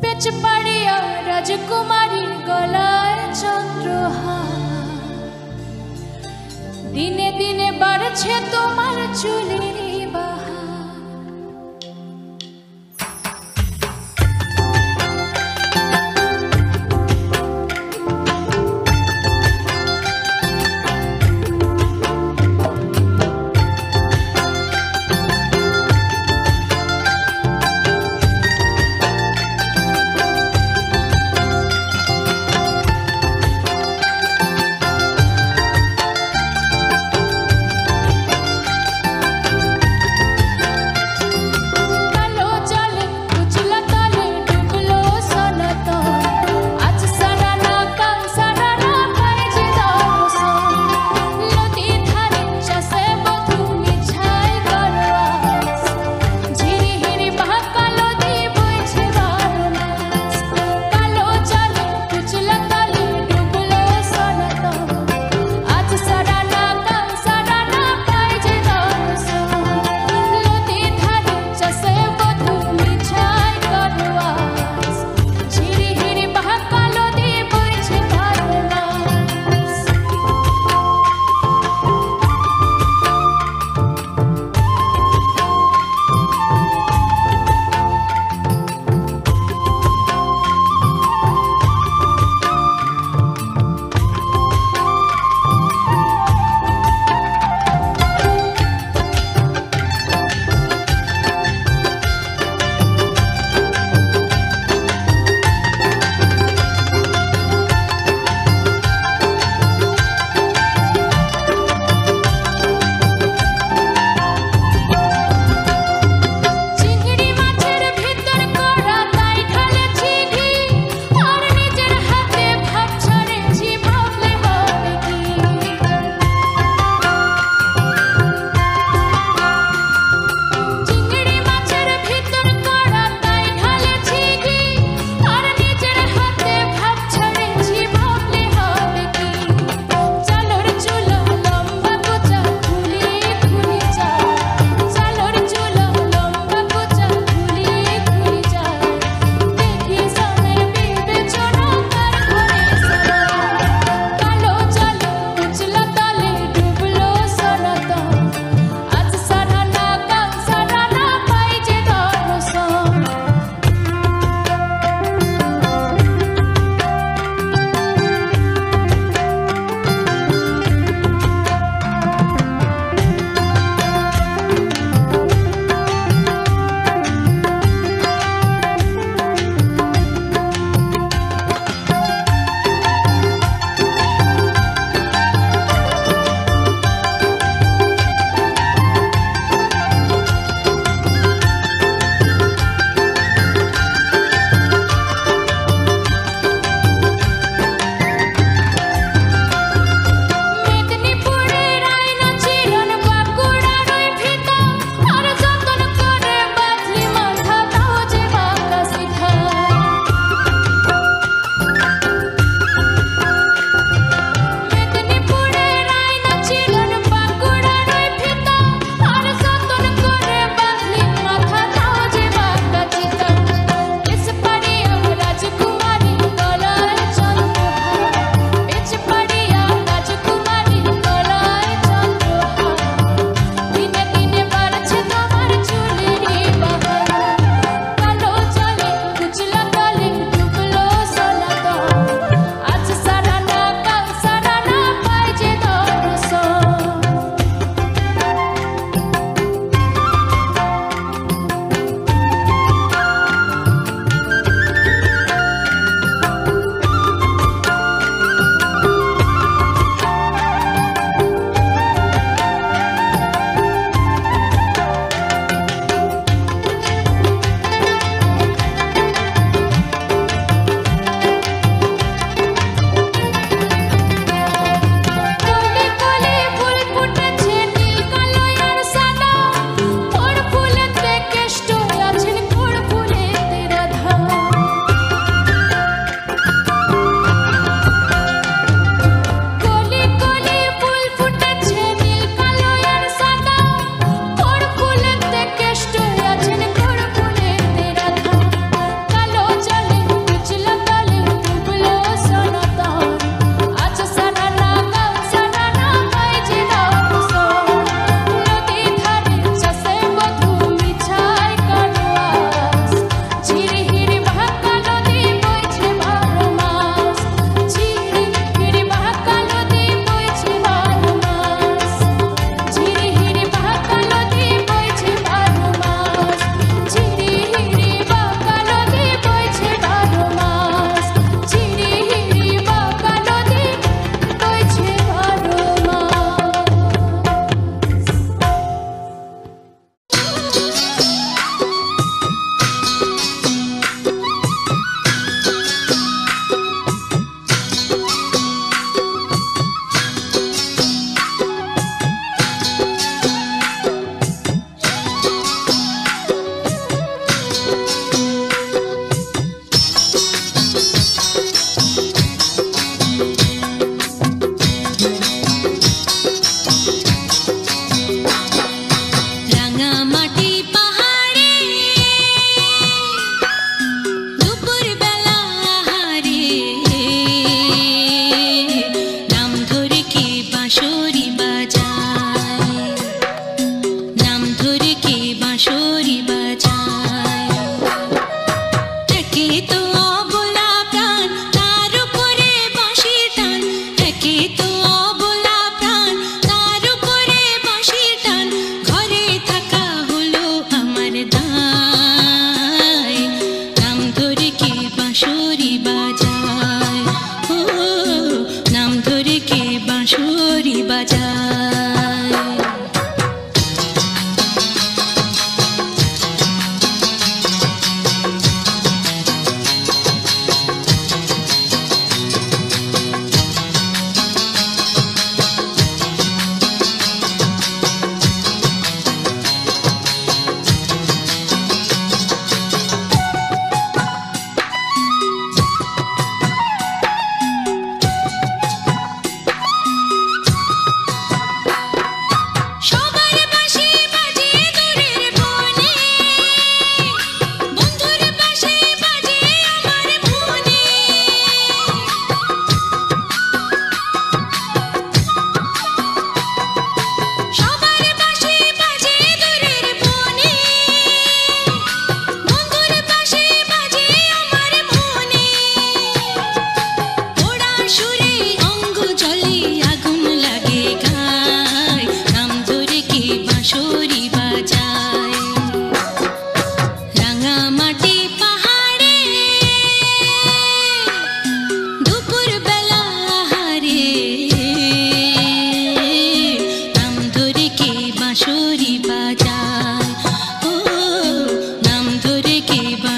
পেচ পাড়িয়া রাজকুমারী গলায় চন্দ্রহার। দিনে দিনে বাড়ছে তোমার চুলের বাহার।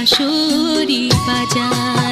বাঁশরি বাজায়।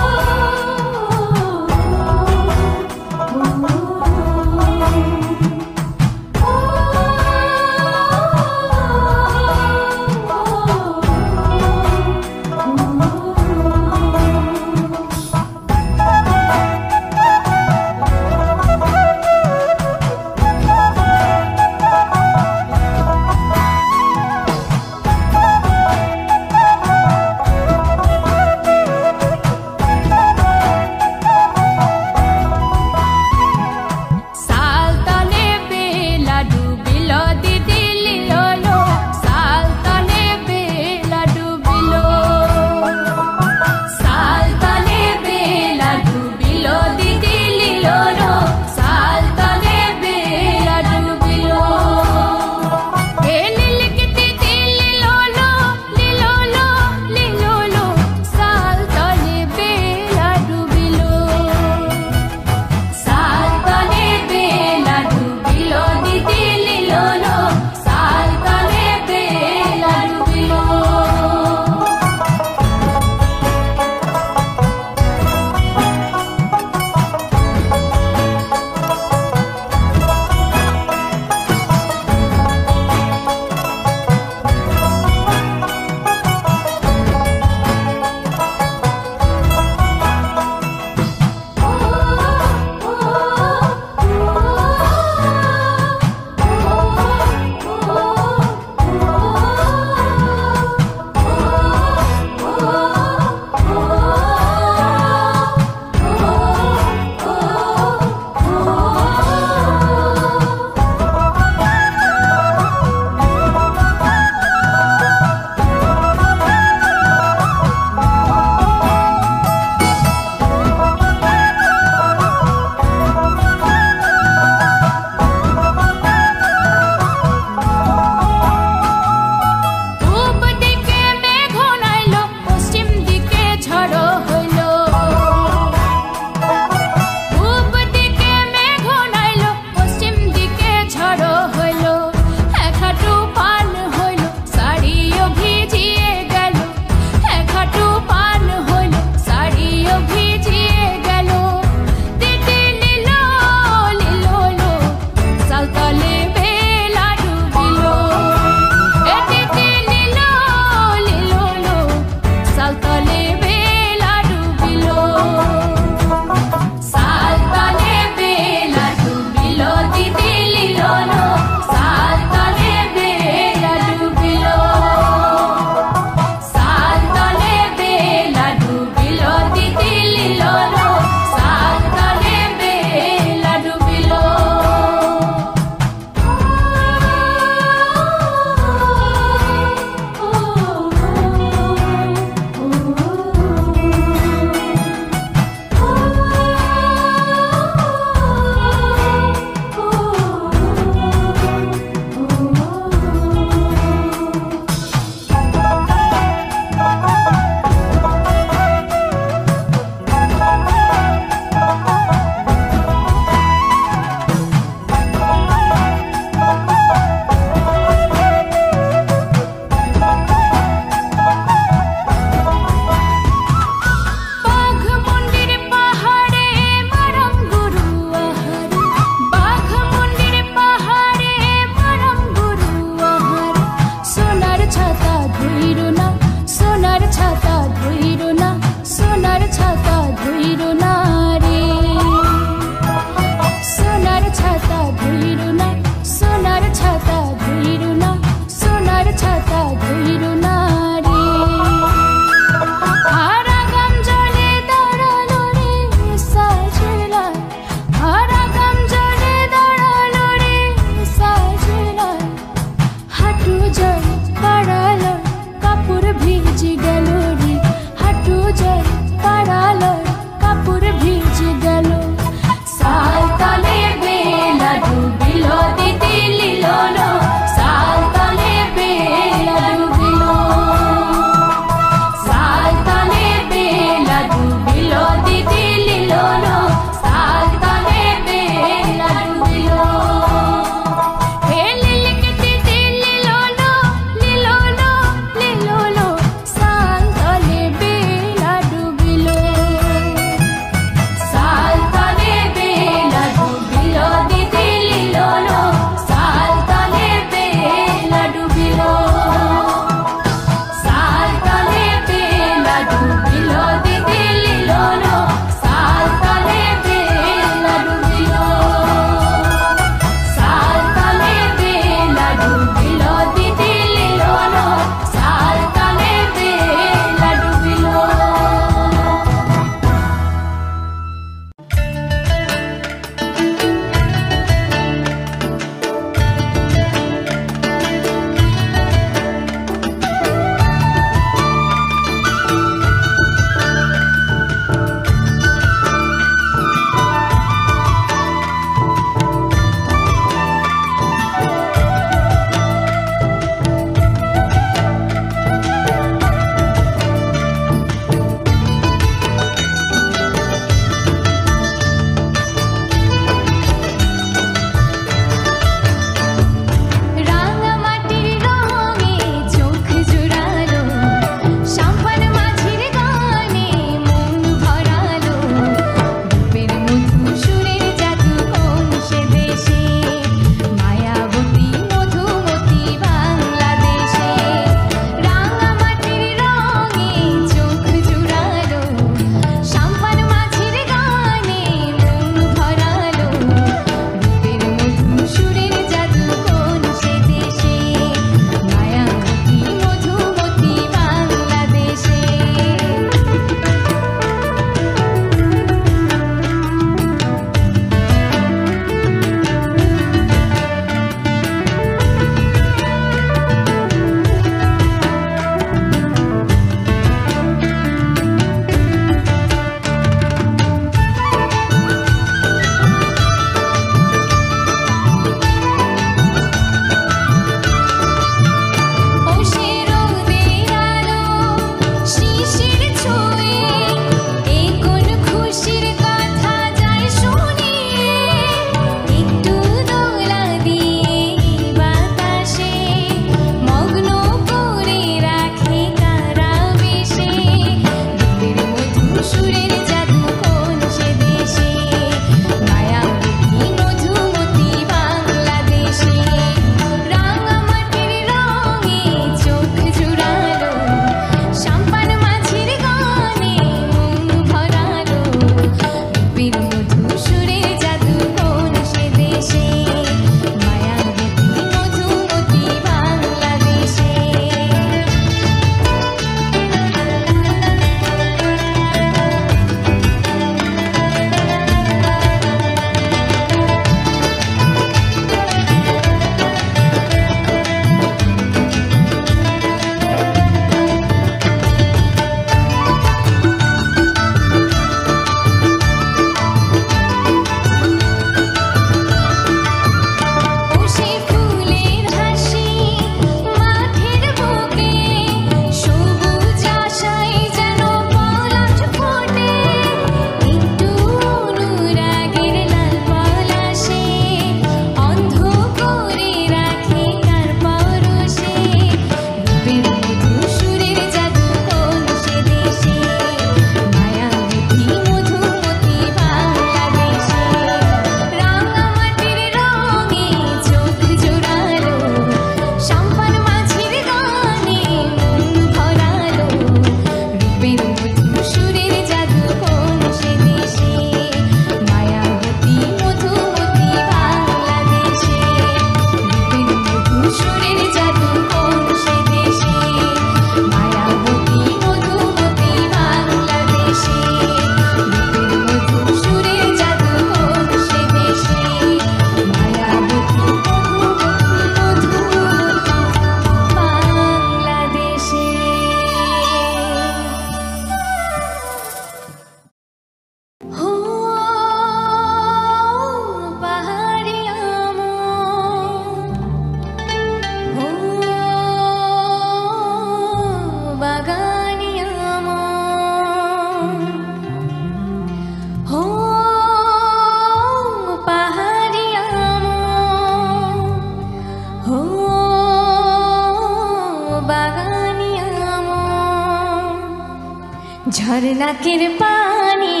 झरना के पानी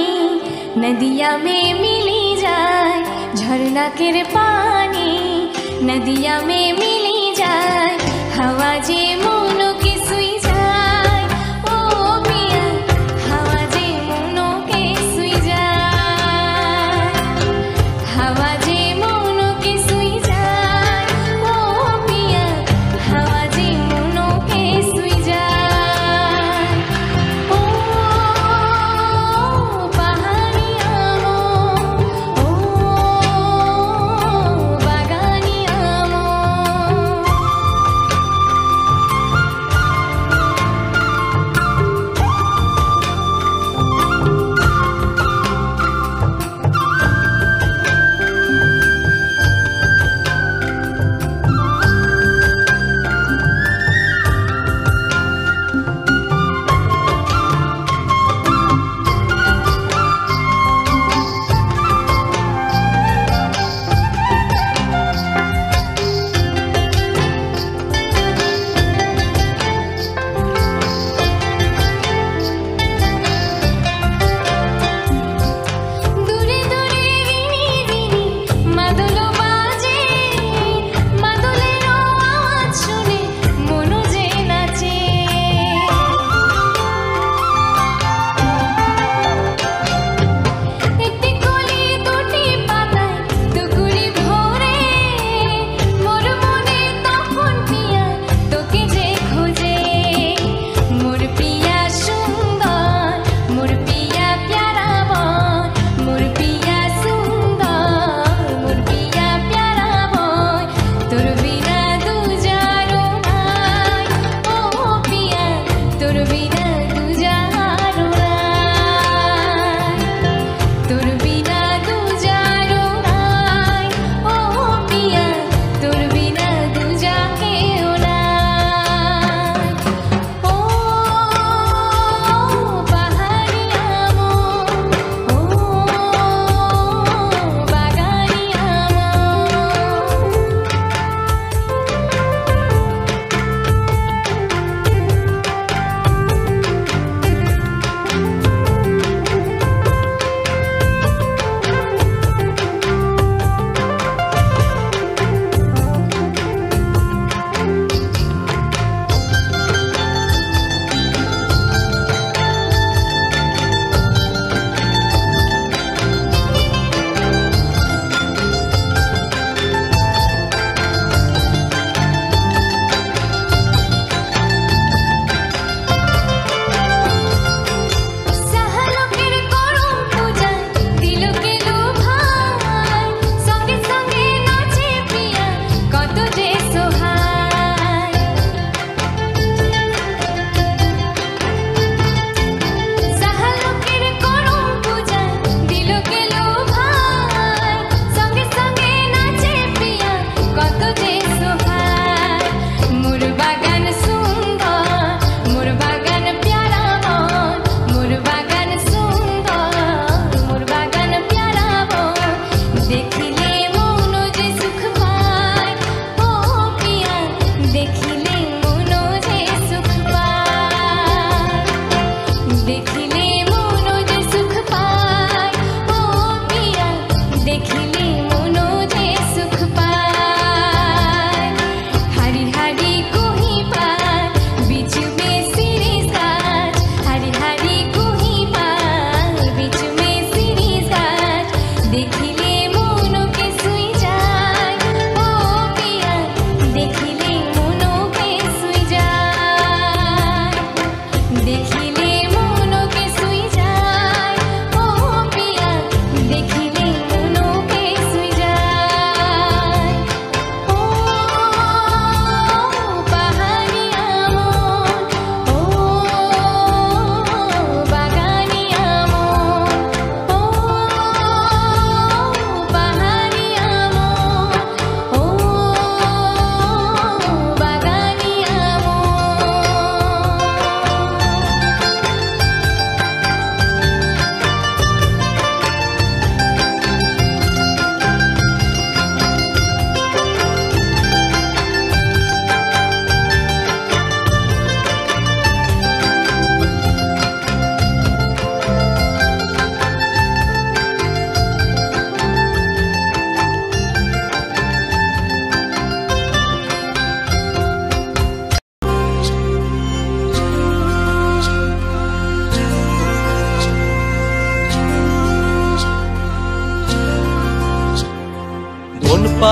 नदिया में मिली जाए, झरना के पानी नदिया में मिली जाए, हवा जे मुनो के सुई जाए, ओ पिया हवा जे मुनो के सुई जाए, हवा जे मुनो के सुई जाए, ओ पिया हवा जे मुनो के सुई जाए। ओ पाहाड़िया मो, ओ बागानिया मो,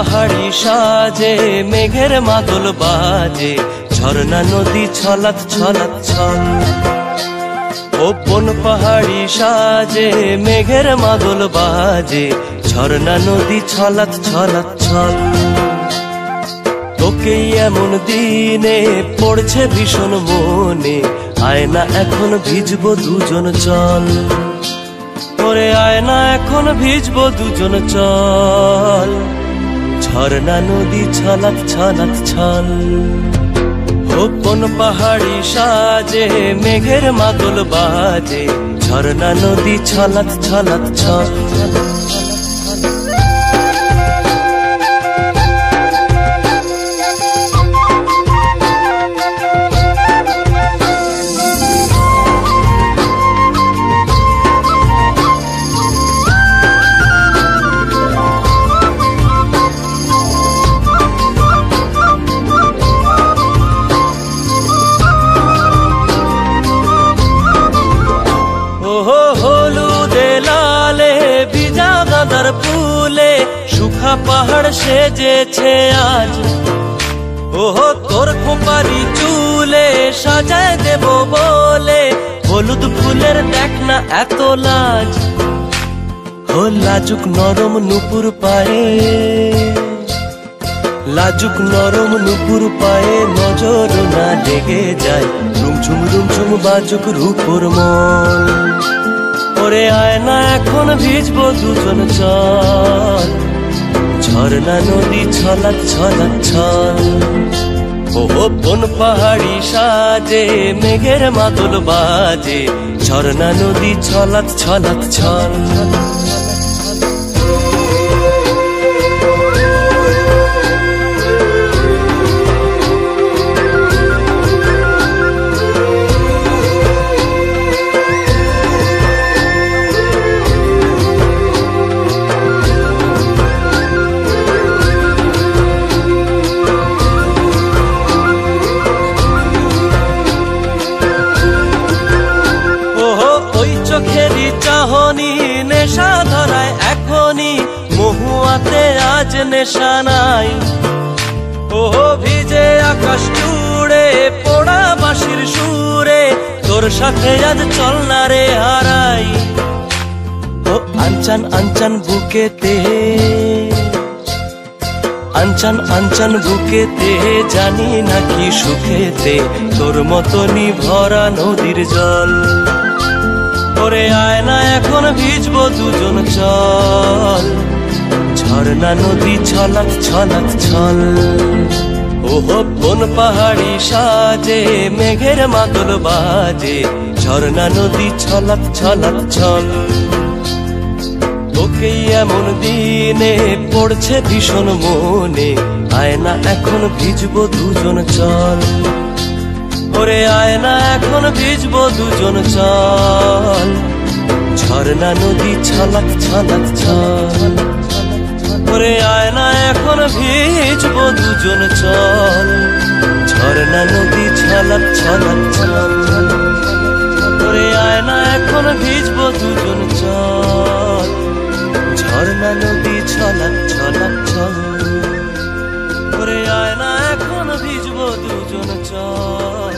পাহাড়ি সাজে মেঘের মাদল বাজে ঝর্ণা নদী ছলাৎ ছলাৎ ছল কোন পাহাড়ি সাজে মেঘের মাদল বাজে ঝর্ণা নদী ছলাৎ ছলাৎ ছল তোকে এমন দিনে পড়ছে ভীষণ মনে আয় না এখন ভিজবো দুজন চল ওরে আয় না এখন ভিজবো দুজন চল ঝর্ণা নদী ছলাৎ ছলাৎ ছল কোন পাহাড়ি সাজে মেঘের মাদল বাজে ঝর্ণা নদী ছলাৎ ছলাৎ ছল ফুলে সুখা পাহাড় সেজেছে আজ ওহো তোর খোঁপারি চুলে সাজায় দেব বলে হলুদ ফুলের দেখ না এত লাজ ও লাজুক নরম নুপুর পায়ে লাজুক নরম নুপুর পায়ে নজর না লেগে যায় রুমঝুম বাজুক রূপর মন ওরে আয় না এখন ভিজবো দুজন চল ঝর্ণা নদী ছলাৎ ছলাৎ ছল কোন পাহাড়ি সাজে মেঘের মাদল বাজে ঝর্ণা নদী ছলাৎ ছলাৎ ছল চোখেরই চাহনি নেশা ধরায় এখনই মহুয়াতে আজ নেশা নাই ওহো ভিজে আকাশ জুড়ে পোড়া বাঁশির সুরে তোর সাথে আজ চল না রে হারাই ও আনচান আনচান বুকেতে আনচান আনচান বুকেতে জানি নাকি সুখেতে তোর মতনই ভরা নদীর জল ওরে আয় না এখন ভিজবো দুজন চল ঝর্ণা নদী ছলাৎ ছলাৎ ছল ওহো কোন পাহাড়ি সাজে মেঘের মাদল বাজে ঝর্ণা নদী ছলাৎ ছলাৎ ছল তোকে এমন দিনে পড়ছে ভীষণ মনে আয় না এখন ভিজবো দুজন চল ওরে আয় না এখন ভিজবো দুজন চল ঝর্ণা নদী ছলাৎ ছলাৎ ছল ওরে আয় না এখন ভিজবো দুজন চল ঝর্ণা নদী ছলাৎ ছলাৎ ছল ওরে আয় না এখন ভিজবো দুজন চল ঝর্ণা নদী ছলাৎ ছলাৎ ছল ওরে আয় না এখন ভিজবো দুজন চল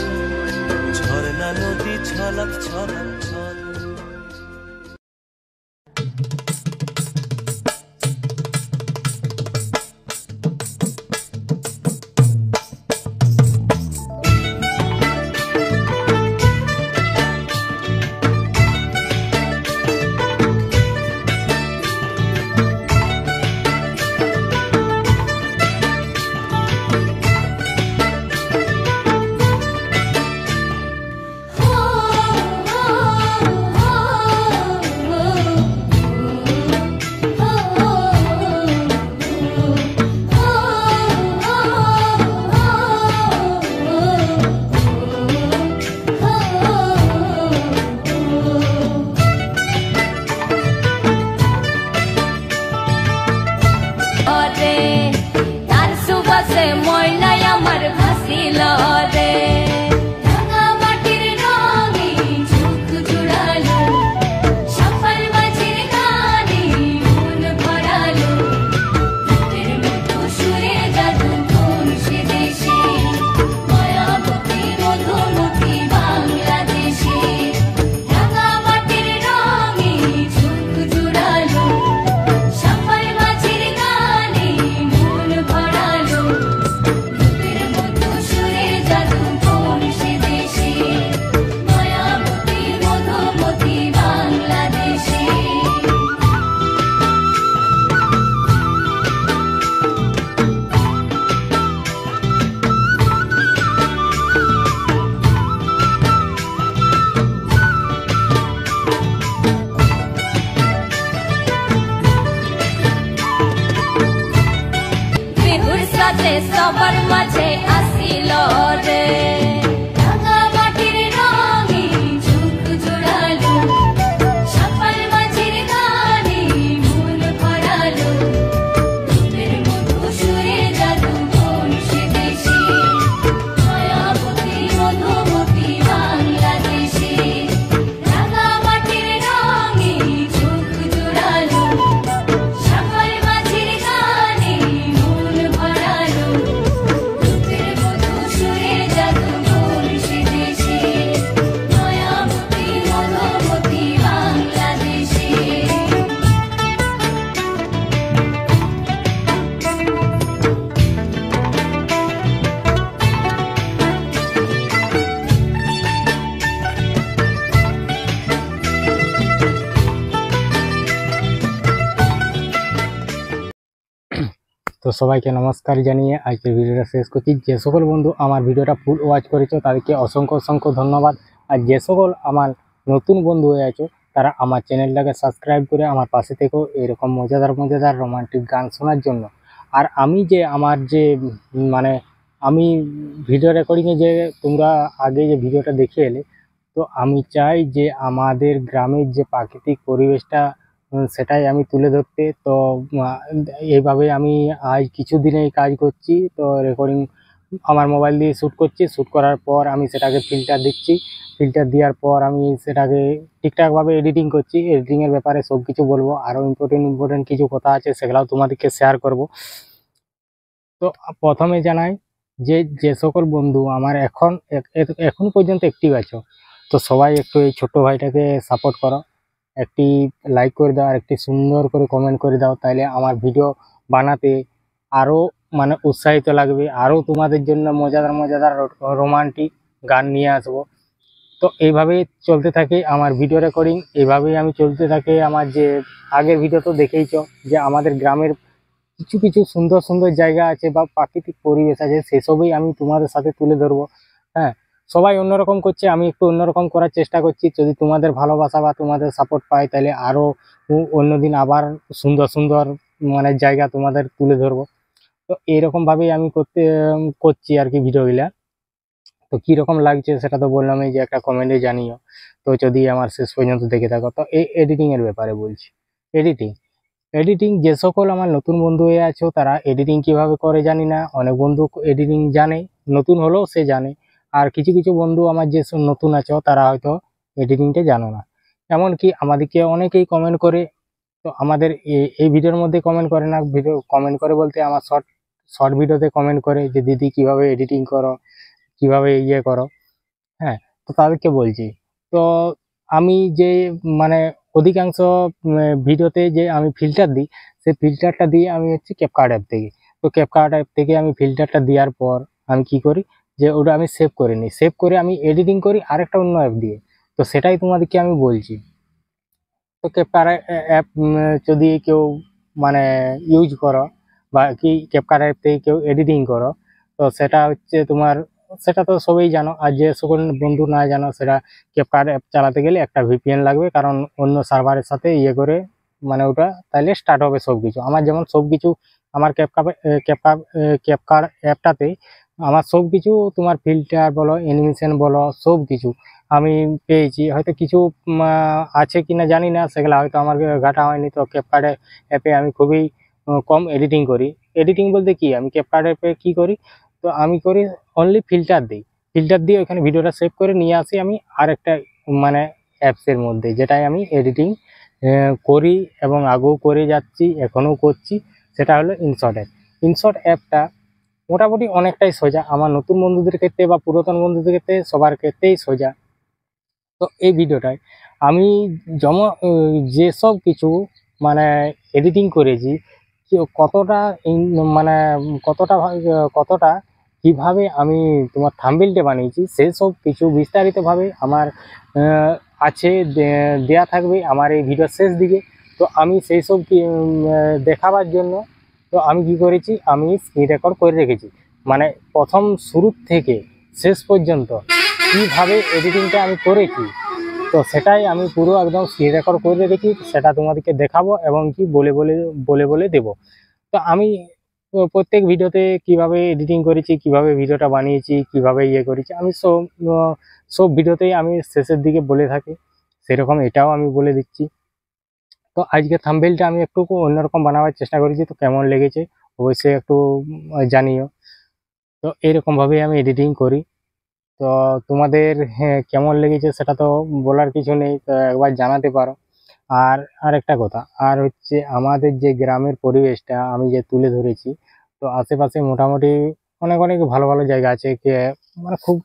ঝর্ণা নদী ছলাৎ ছলাৎ ছল oh মাঝে আসিল রে রাঙা মাটির রঙে চোখ জোড়ালো সকাল মাঝের গানে মন ভরালো রূপের মধু সুরে জাদু কোন সে দেশে মায়াবতী মধুমতি বাংলাদেশে রাঙা মাটির রঙে চোখ জোড়ালো সকাল মাঝের গানে মন ভরালো রূপের মধু সুরে জাদু কোন সে দেশে মায়াবতী মধুমতি বাংলাদেশে। তো সবাইকে নমস্কার জানিয়ে আজকের ভিডিওটা শেষ করছি। যে সকল বন্ধু আমার ভিডিওটা ফুল ওয়াচ করেছো তাদেরকে অসংখ্য অসংখ্য ধন্যবাদ। আর যে সকল আমার নতুন বন্ধু হয়ে আছো তারা আমার চ্যানেলটাকে সাবস্ক্রাইব করে আমার পাশে থেকো এরকম মজাদার মজাদার রোমান্টিক গান শোনার জন্য। আর আমি যে আমার যে মানে আমি ভিডিও রেকর্ডিংয়ে যে তোমরা আগে যে ভিডিওটা দেখে এলে, তো আমি চাই যে আমাদের গ্রামের যে প্রাকৃতিক পরিবেশটা সেটাই আমি তুলে ধরতে। তো এইভাবে আমি আজ কিছুদিনেই কাজ করছি। তো রেকর্ডিং আমার মোবাইল দিয়ে শ্যুট করছি, শ্যুট করার পর আমি সেটাকে ফিল্টার দিচ্ছি, ফিল্টার দেওয়ার পর আমি সেটাকে ঠিকঠাকভাবে এডিটিং করছি। এডিটিংয়ের ব্যাপারে সব কিছু বলবো, আরও ইম্পর্টেন্ট কিছু কথা আছে সেগুলোও তোমাদেরকে শেয়ার করব। তো প্রথমে জানাই যে যে সকল বন্ধু আমার এখন পর্যন্ত অ্যাক্টিভ আছো, তো সবাই একটু এই ছোট ভাইটাকে সাপোর্ট করো, একটি লাইক করে দাও আর একটি সুন্দর করে কমেন্ট করে দাও, তাহলে আমার ভিডিও বানাতে আরও মানে উৎসাহিত লাগবে, আরও তোমাদের জন্য মজাদার মজাদার রোমান্টিক গান নিয়ে আসবো। তো এইভাবেই চলতে থাকে আমার ভিডিও রেকর্ডিং, এইভাবেই আমি চলতে থাকে। আমার যে আগের ভিডিও তো দেখেইছো যে আমাদের গ্রামের কিছু কিছু সুন্দর সুন্দর জায়গা আছে বা প্রাকৃতিক পরিবেশ আছে, সেসবই আমি তোমাদের সাথে তুলে ধরবো। হ্যাঁ, সবাই অন্যরকম করছে, আমি একটু অন্যরকম করার চেষ্টা করছি। যদি তোমাদের ভালোবাসা বা তোমাদের সাপোর্ট পাই তাহলে আরও অন্যদিন আবার সুন্দর সুন্দর মানে জায়গা তোমাদের তুলে ধরবো। তো এইরকমভাবেই আমি করছি আর কি ভিডিওগুলা। তো কীরকম লাগছে সেটা তো বললামই, যে একটা কমেন্টে জানিও। তো যদি আমার শেষ পর্যন্ত দেখে থাকো, তো এই এডিটিংয়ের ব্যাপারে বলছি। এডিটিং যে সকল আমার নতুন বন্ধু হয়ে আছো তারা এডিটিং কিভাবে করে জানি না, অনেক বন্ধু এডিটিং জানে, নতুন হলেও সে জানে। আর কিছু কিছু বন্ধু আমার যে সব নতুন আছো তারা হয়তো এডিটিংটা জানো না। এমনকি আমাদেরকে অনেকেই কমেন্ট করে, তো আমাদের এই ভিডিওর মধ্যে কমেন্ট করে না, ভিডিও কমেন্ট করে বলতে আমার শর্ট ভিডিওতে কমেন্ট করে যে দিদি কিভাবে এডিটিং করো, কিভাবে ইয়ে করো। হ্যাঁ, তো তাদেরকে বলছি। তো আমি যে মানে অধিকাংশ ভিডিওতে যে আমি ফিল্টার দিই, সেই ফিল্টারটা দিয়ে আমি হচ্ছে ক্যাপকাট অ্যাপ থেকে। তো ক্যাপকাট অ্যাপ থেকে আমি ফিল্টারটা দেওয়ার পর আমি কি করি, যে ওটা আমি সেভ করে নিই, সেভ করে আমি এডিটিং করি আরেকটা অন্য অ্যাপ দিয়ে। তো সেটাই তোমাদেরকে আমি বলছি। তো ক্যাপকাট অ্যাপ যদি কেউ মানে ইউজ করো বা কি ক্যাপকাট অ্যাপ থেকে কেউ এডিটিং করো, তো সেটা হচ্ছে তোমার, সেটা তো সবাই জানো। আর যে সকল বন্ধু না জানো, সেটা ক্যাপকাট অ্যাপ চালাতে গেলে একটা ভিপিএন লাগবে, কারণ অন্য সার্ভারের সাথে ইয়ে করে মানে ওটা তাহলে স্টার্ট হবে সব কিছু। আমার যেমন সব কিছু আমার ক্যাপকাট অ্যাপটাতে আমার সব কিছু তোমার ফিল্টার বলো, অ্যানিমেশন বলো, সব কিছু আমি পেয়েছি। হয়তো কিছু আছে কিনা জানি না, সেগুলো হয়তো আমার ঘাটা হয়নি। তো ক্যাপকাট অ্যাপে আমি খুবই কম এডিটিং করি। এডিটিং বলতে কি, আমি ক্যাপকাট অ্যাপে কী করি, তো আমি করি অনলি ফিল্টার দিই, ফিল্টার দিয়ে ওখানে ভিডিওটা সেভ করে নিয়ে আসি আমি আরেকটা মানে অ্যাপসের মধ্যে, যেটাই আমি এডিটিং করি এবং আগেও করে যাচ্ছি, এখনও করছি। সেটা হলো ইনশট অ্যাপ। ইনশট অ্যাপটা মোটামুটি অনেকটাই সোজা, আমার নতুন বন্ধুদের ক্ষেত্রে বা পুরাতন বন্ধুদের ক্ষেত্রে সবার ক্ষেত্রেই সোজা। তো এই ভিডিওটায় আমি যেসব কিছু মানে এডিটিং করেছি, কতটা মানে কতটা কিভাবে আমি তোমার থাম্বনেইলটা বানিয়েছি, সেসব কিছু বিস্তারিতভাবে আমার আছে, দেয়া থাকবে আমার এই ভিডিওর শেষ দিকে। তো আমি সেই সব দেখাবার জন্য তো আমি কি করেছি, আমি স্ক্রিন রেকর্ড করে রেখেছি, মানে প্রথম শুরু থেকে শেষ পর্যন্ত কীভাবে এডিটিংটা আমি করেছি। তো সেটাই আমি পুরো একদম স্ক্রিন রেকর্ড করে রেখেছি, সেটা তোমাদেরকে দেখাবো এবং কি বলে দেব। তো আমি তো প্রত্যেক ভিডিওতে কিভাবে এডিটিং করেছি, কিভাবে ভিডিওটা বানিয়েছি, কিভাবে ইয়ে করেছি, আমি সব ভিডিওতেই আমি শেষের দিকে বলে থাকি, সেরকম এটাও আমি বলে দিচ্ছি। তো আজকে থাম্বনেলটা আমি একটু অন্যরকম বানাবার চেষ্টা করেছি, তো কেমন লেগেছে অবশ্যই একটু জানিও। তো এরকমভাবেই আমি এডিটিং করি। তো তোমাদের কেমন লেগেছে সেটা তো বলার কিছু নেই, তো একবার জানাতে পারো। আর আরেকটা কথা, আর হচ্ছে আমাদের যে গ্রামের পরিবেশটা আমি যে তুলে ধরেছি, তো আশেপাশে মোটামুটি অনেক অনেক ভালো ভালো জায়গা আছে, মানে খুব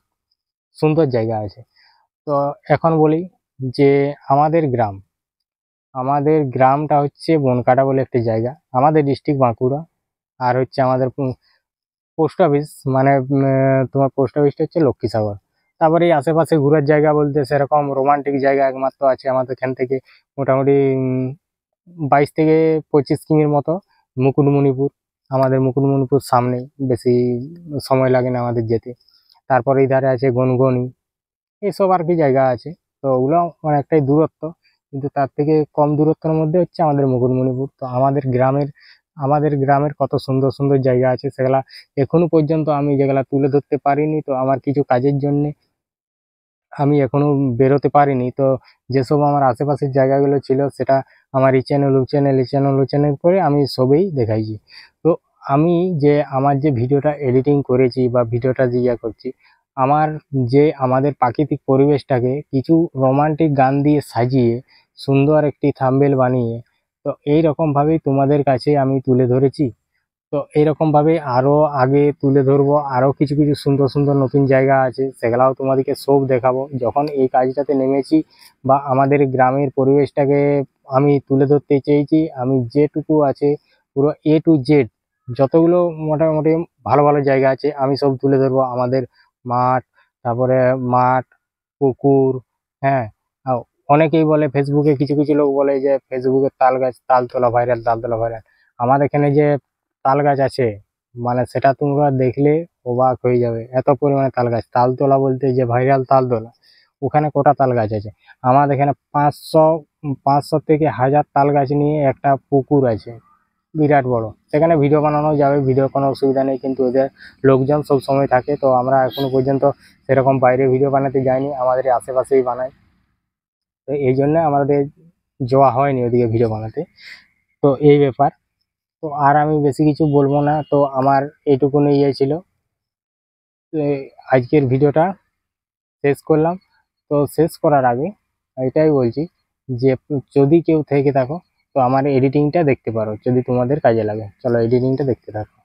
সুন্দর জায়গা আছে। তো এখন বলি যে আমাদের আমাদের গ্রামটা হচ্ছে বনকাটা বলে একটি জায়গা, আমাদের ডিস্ট্রিক্ট বাঁকুড়া। আর হচ্ছে আমাদের পোস্ট অফিস, মানে তোমার পোস্ট অফিসটা হচ্ছে লক্ষ্মীসাগর। তারপরে এই আশেপাশে ঘোরার জায়গা বলতে সেরকম রোমান্টিক জায়গা একমাত্র আছে আমাদের এখান থেকে মোটামুটি 22 থেকে 25 কিমির মতো মুকুটমণিপুর। আমাদের মুকুটমণিপুর সামনেই, বেশি সময় লাগে না আমাদের যেতে। তারপরে এই ধারে আছে গনগনি, এইসব আর কি জায়গা আছে। তো ওগুলো অনেকটাই দূরত্ব, কিন্তু তার থেকে কম দূরত্বের মধ্যে হচ্ছে আমাদের মুকুটমণিপুর। তো আমাদের গ্রামের কত সুন্দর সুন্দর জায়গা আছে, সেগুলা এখনো পর্যন্ত আমি যেগুলা তুলে ধরতে পারিনি। তো আমার কিছু কাজের জন্য আমি এখনো বেরোতে পারিনি। তো যেসব আমার আশেপাশের জায়গাগুলো ছিল সেটা আমার এই চ্যানেল করে আমি সবেই দেখাইছি। তো আমি যে আমার যে ভিডিওটা এডিটিং করেছি বা ভিডিওটা যে ইয়ে করছি, আমাদের প্রাকৃতিক পরিবেশটাকে কিছু রোমান্টিক গান দিয়ে সাজিয়ে সুন্দর একটি থাম্বনেল বানিয়ে, তো এই রকমভাবেই তোমাদের কাছে আমি তুলে ধরেছি। তো এইরকমভাবে আরও আগে তুলে ধরবো, আরও কিছু কিছু সুন্দর সুন্দর নতুন জায়গা আছে, সেগুলাও তোমাদেরকে সব দেখাবো যখন এই কাজটাতে নেমেছি। বা আমাদের গ্রামের পরিবেশটাকে আমি তুলে ধরতে চেয়েছি, আমি যেটুকু আছে পুরো A to Z যতগুলো মোটামুটি ভালো ভালো জায়গা আছে আমি সব তুলে ধরবো। আমাদের মাঠ, তারপরে মাঠ, পুকুর, হ্যাঁ। আর অনেকেই বলে ফেসবুকে, কিছু কিছু লোক বলে যে ফেসবুকে তাল গাছ, তাল তোলা ভাইরাল। আমার এখানে যে তাল গাছ আছে, মানে সেটা তোমরা দেখলে অবাক হয়ে যাবে, এত পরিমাণে তাল গাছ। তাল তোলা বলতে যে ভাইরাল তাল তোলা, ওখানে কটা তাল গাছ আছে? আমাদের এখানে 500 থেকে 1000 তাল গাছ নিয়ে একটা পুকুর আছে, বিরাট বড়। সেখানে ভিডিও বানানো যাবে, ভিডিওর কোনো অসুবিধা নেই, কিন্তু ওদের লোকজন সব সময় থাকে। তো আমরা এখনো পর্যন্ত সেরকম বাইরে ভিডিও বানাতে যাইনি, আমাদের এই আশেপাশেই বানাই। তো এই জন্য আমাদের যাওয়া হয়নি ওদিকে ভিডিও বানাতে। তো এই ব্যাপার। তো আর আমি বেশি কিছু বলবো না, তো আমার এইটুকুনি ইয়ে ছিল। তো আজকের ভিডিওটা শেষ করলাম। তো শেষ করার আগে এটাই বলছি যে যদি কেউ থেকে থাকো, তো আমার এডিটিংটা দেখতে পারো যদি তোমাদের কাজে লাগে। চলো এডিটিংটা দেখতে থাকো।